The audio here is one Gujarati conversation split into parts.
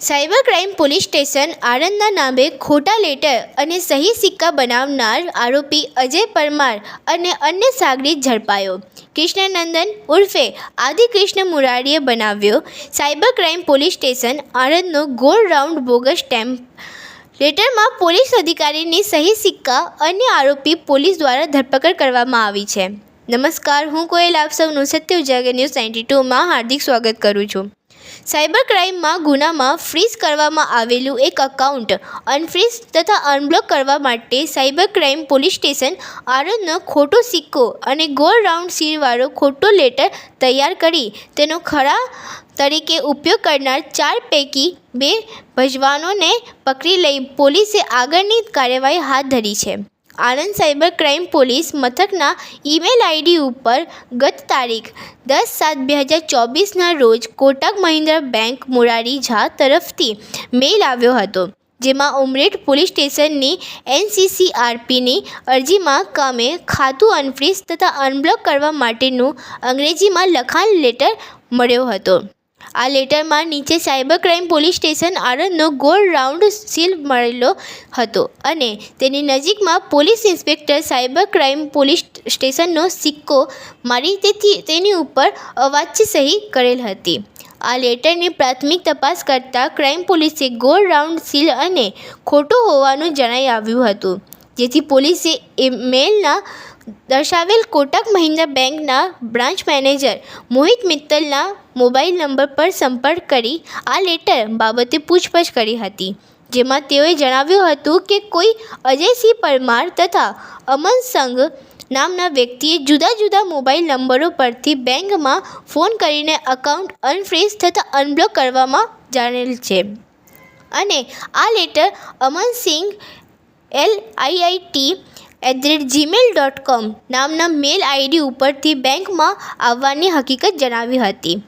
સાયબર ક્રાઇમ પોલીસ સ્ટેશન આણંદના નામે ખોટા લેટર અને સહી સિક્કા બનાવનાર આરોપી અજય પરમાર અને અન્ય સાગરીત ઝડપાયો. કૃષ્ણનંદન ઉર્ફે આદિ કૃષ્ણ મુરારીએ બનાવ્યો સાયબર ક્રાઇમ પોલીસ સ્ટેશન આણંદનો ગોળ રાઉન્ડ બોગસ સ્ટેમ્પ લેટરમાં પોલીસ અધિકારીની સહી સિક્કા અન્ય આરોપી પોલીસ દ્વારા ધરપકડ કરવામાં આવી છે. નમસ્કાર, હું કોયલ આપ સૌનું સત્ય ઉજાગર ન્યૂઝ 92માં હાર્દિક સ્વાગત કરું છું. સાયબર ક્રાઇમમાં ગુનામાં ફ્રીઝ કરવામાં આવેલું એક એકાઉન્ટ અનફ્રીઝ તથા અનબ્લોક કરવા માટે સાયબર ક્રાઇમ પોલીસ સ્ટેશન આણંદનો ખોટો સિક્કો અને ગોળ રાઉન્ડ સીલવાળો ખોટો લેટર તૈયાર કરી તેનો ખરા તરીકે ઉપયોગ કરનાર 4 પૈકી 2 ભજવાનોને પકડી લઈ પોલીસે આગળની કાર્યવાહી હાથ ધરી છે. આણંદ સાયબર ક્રાઇમ પોલીસ મથકના ઈમેલ આઈડી ઉપર ગત તારીખ 10/7/2024ના રોજ કોટક મહિન્દ્રા બેંક મોરારી ઝા તરફથી મેલ આવ્યો હતો, જેમાં ઉમરેઠ પોલીસ સ્ટેશનની NCCRPની અરજીમાં કામે ખાતું અનફ્રીઝ તથા અનબ્લોક કરવા માટેનું અંગ્રેજીમાં લખાણ લેટર મળ્યો હતો. આ લેટરમાં નીચે સાયબર ક્રાઇમ પોલીસ સ્ટેશન આણંદનો ગોળ રાઉન્ડ સીલ મળેલો હતો અને તેની નજીકમાં police inspector cyber crime police સ્ટેશનનો સિક્કો મારી તેની ઉપર અવાચ્ય સહી કરેલ હતી. આ લેટરની પ્રાથમિક તપાસ કરતાં ક્રાઇમ પોલીસે ગોળ રાઉન્ડ સીલ અને ખોટું હોવાનું જણાઈ આવ્યું હતું, જેથી પોલીસે મેલના દર્શાવેલ કોટક મહિન્દ્રા બેંકના બ્રાન્ચ મેનેજર મોહિત મિત્તલના મોબાઈલ નંબર પર સંપર્ક કરી આ લેટર બાબતે પૂછપરછ કરી હતી, જેમાં તેઓએ જણાવ્યું હતું કે કોઈ અજયસિંહ પરમાર તથા અમન સંઘ નામના વ્યક્તિએ જુદા જુદા મોબાઈલ નંબરો પરથી બેંકમાં ફોન કરીને એકાઉન્ટ અનફ્રીઝ તથા અનબ્લોક કરવામાં જાણેલ છે અને આ લેટર અમનસિંઘ LIIT@gmail.com નામના મેલ આઈડી ઉપરથી બેંકમાં આવવાની હકીકત જણાવી હતી,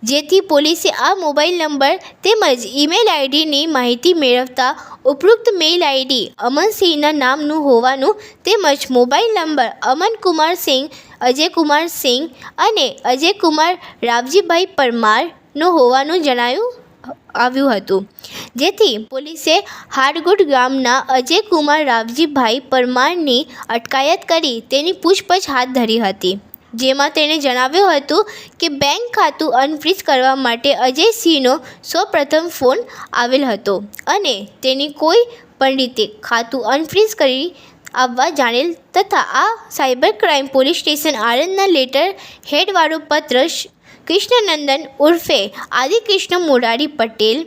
જેથી પોલીસે આ મોબાઈલ નંબર તેમજ ઈમેલ આઈડીની માહિતી મેળવતા ઉપરોક્ત મેલ આઈડી અમનસિંહના નામનું હોવાનું તેમજ મોબાઈલ નંબર અમનકુમાર સિંઘ, અજયકુમાર સિંઘ અને અજયકુમાર રાવજીભાઈ પરમારનો હોવાનું જણાયું આવ્યું હતું, જેથી પોલીસે હાડગુડ ગામના અજયકુમાર રાવજીભાઈ પરમારની અટકાયત કરી તેની પૂછપરછ હાથ ધરી હતી, જેમાં તેણે જણાવ્યું હતું કે બેંક ખાતું અનફ્રીઝ કરવા માટે અજયસિંહનો સૌપ્રથમ ફોન આવેલ હતો અને તેની કોઈ પણ રીતે ખાતું અનફ્રીઝ કરી આવવા જાણેલ તથા આ સાયબર ક્રાઇમ પોલીસ સ્ટેશન આણંદના લેટર હેડવાળો પત્ર કૃષ્ણનંદન ઉર્ફે આદિ કૃષ્ણ મુરારી પટેલ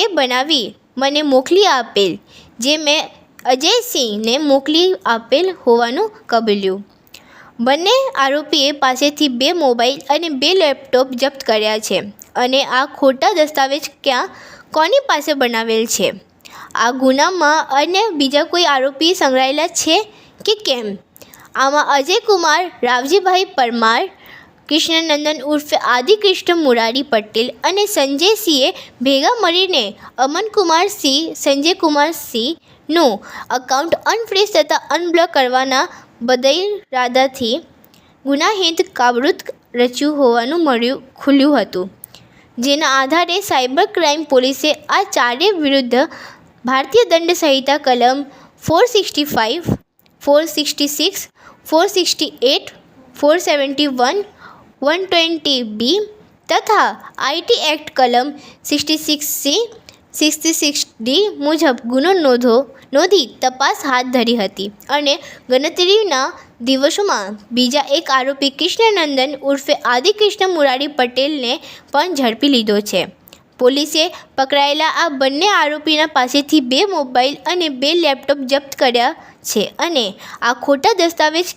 એ બનાવી મને મોકલી આપેલ, જે મેં અજયસિંહને મોકલી આપેલ હોવાનું કબૂલ્યું. બંને આરોપીએ પાસેથી 2 મોબાઈલ અને 2 લેપટોપ જપ્ત કર્યા છે અને આ ખોટા દસ્તાવેજ કોની પાસે બનાવેલ છે? આ ગુનામાં અન્ય બીજા કોઈ આરોપી સંકળાયેલા છે કે કેમ? આમાં અજયકુમાર રાવજીભાઈ પરમાર, કૃષ્ણનંદન ઉર્ફે આદિ કૃષ્ણ મુરારી પટેલ અને સંજયસિંહે ભેગા મળીને અમનકુમાર સિંહ, સંજયકુમાર સિંહનું એકાઉન્ટ અનફ્રીઝ તથા અનબ્લોક કરવાના બદઇરાદાથી ગુનાહિત કાવતરું રચ્યું હોવાનું ખુલ્યું હતું, જેના આધારે સાયબર ક્રાઇમ પોલીસે આ ચારેય વિરુદ્ધ ભારતીય દંડ સંહિતા કલમ 465, 466, 468, 471, 120B તથા IT એક્ટ કલમ 66C, 66D મુજબ ગુનો નોંધી તપાસ હાથ ધરી હતી અને ગણતરીના દિવસોમાં બીજા એક આરોપી કૃષ્ણનંદન ઉર્ફે આદિ કૃષ્ણ મુરારી પટેલને પણ ઝડપી લીધો છે. પોલીસે પકડાયેલા આ બંને આરોપીના પાસેથી 2 મોબાઈલ અને 2 લેપટોપ જપ્ત કર્યા છે અને આ ખોટા દસ્તાવેજ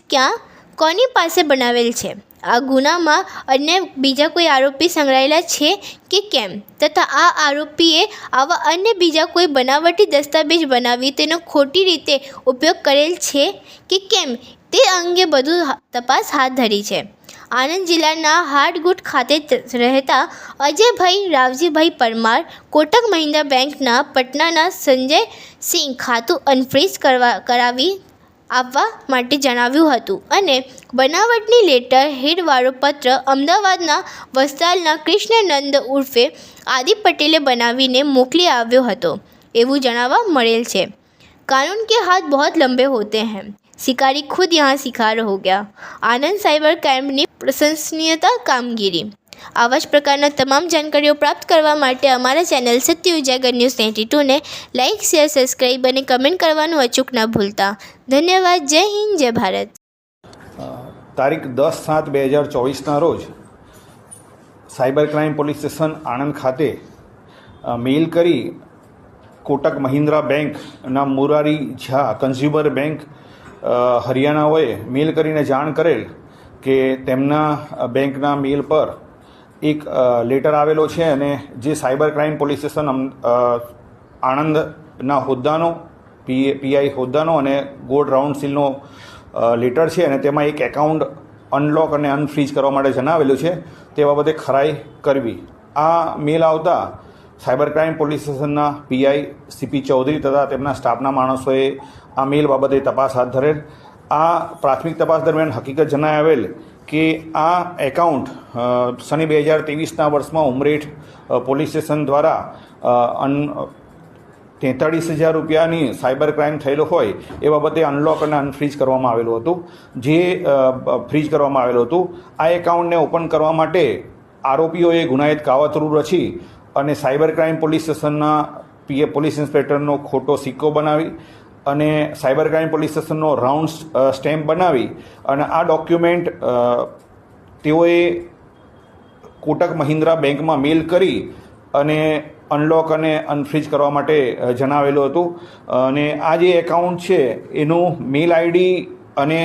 કોની પાસે બનાવેલ છે? આ ગુનામાં અન્ય બીજા કોઈ આરોપી સંકળાયેલા છે કે કેમ તથા આ આરોપીએ આવા અન્ય બીજા કોઈ બનાવટી દસ્તાવેજ બનાવી તેનો ખોટી રીતે ઉપયોગ કરેલ છે કે કેમ તે અંગે વધુ તપાસ હાથ ધરી છે. આણંદ જિલ્લાના હાડગુડ ખાતે રહેતા અજયભાઈ રાવજીભાઈ પરમાર કોટક મહિન્દ્રા બેંકના પટનાના સંજય સિંહ ખાતું અનફ્રીઝ કરાવી આપવા માટે જણાવ્યું હતું અને બનાવટની લેટર હેડવાળો પત્ર અમદાવાદના વસ્ત્રાલના કૃષ્ણનંદ ઉર્ફે આદિ પટેલે બનાવીને મોકલી આવ્યો હતો એવું જાણવા મળેલ છે। कानून के हाथ बहुत लंबे होते हैं, शिकारी खुद यहाँ शिकार हो गया। आनंद साइबर क्राइमની પ્રશંસનીય કામગીરી। આવા જ પ્રકારના તમામ જાણકારીઓ પ્રાપ્ત કરવા માટે અમારા ચેનલ સત્ય ઉજાગર ન્યૂઝ 92 ને લાઇક, શેર, સબસ્ક્રાઇબ અને કમેન્ટ કરવાનું અચૂક ન ભૂલતા। ધન્યવાદ। જય હિન્દ, જય ભારત। તારીખ 10/7/2024ના રોજ cyber crime police station Anand ખાતે મેલ કરી કોટક મહિન્દ્રા બેંકના મુરારી ઝા કન્ઝ્યુમર બેંક હરિયાણાઓએ મેલ કરીને જાણ કરેલ કે તેમના બેંકના મેલ પર એક લેટર આવેલો છે અને જે સાયબર ક્રાઇમ પોલીસ સ્ટેશન આણંદના હોદ્દાનો પીઆઈ હોદ્દાનો અને ગોલ્ડ રાઉન્ડ સીલનો લેટર છે અને તેમાં એક એકાઉન્ટ અનલોક અને અનફ્રીઝ કરવા માટે જણાવેલું છે તે બાબતે ખરાઈ કરવી। આ મેલ આવતા સાયબર ક્રાઇમ પોલીસ સ્ટેશનના પીઆઈ સીપી ચૌધરી તથા તેમના સ્ટાફના માણસોએ આ મેલ બાબતે તપાસ હાથ ધરેલ। આ પ્રાથમિક તપાસ દરમિયાન હકીકત જણાઈ આવેલ કે આ એકાઉન્ટ સને 2023ના વર્ષમાં ઉમરેઠ પોલીસ સ્ટેશન દ્વારા 43,000 રૂપિયાની સાયબર ક્રાઇમ થયેલો હોય એ બાબતે અનલોક અને અનફ્રીઝ કરવામાં આવેલું હતું, જે ફ્રીઝ કરવામાં આવેલું હતું। આ એકાઉન્ટને ઓપન કરવા માટે આરોપીઓએ ગુનાહિત કાવતરું રચી અને સાયબર ક્રાઇમ પોલીસ સ્ટેશનના પોલીસ ઇન્સ્પેક્ટરનો ખોટો સિક્કો બનાવી અને સાયબર ક્રાઇમ પોલીસ સ્ટેશનનો રાઉન્ડ સ્ટેમ્પ બનાવી અને આ ડોક્યુમેન્ટ તેઓએ કોટક મહિન્દ્રા બેંકમાં મેલ કરી અને અનલોક અને અનફ્રીઝ કરવા માટે જણાવેલું હતું અને આ જે એકાઉન્ટ છે એનું મેલ આઈડી અને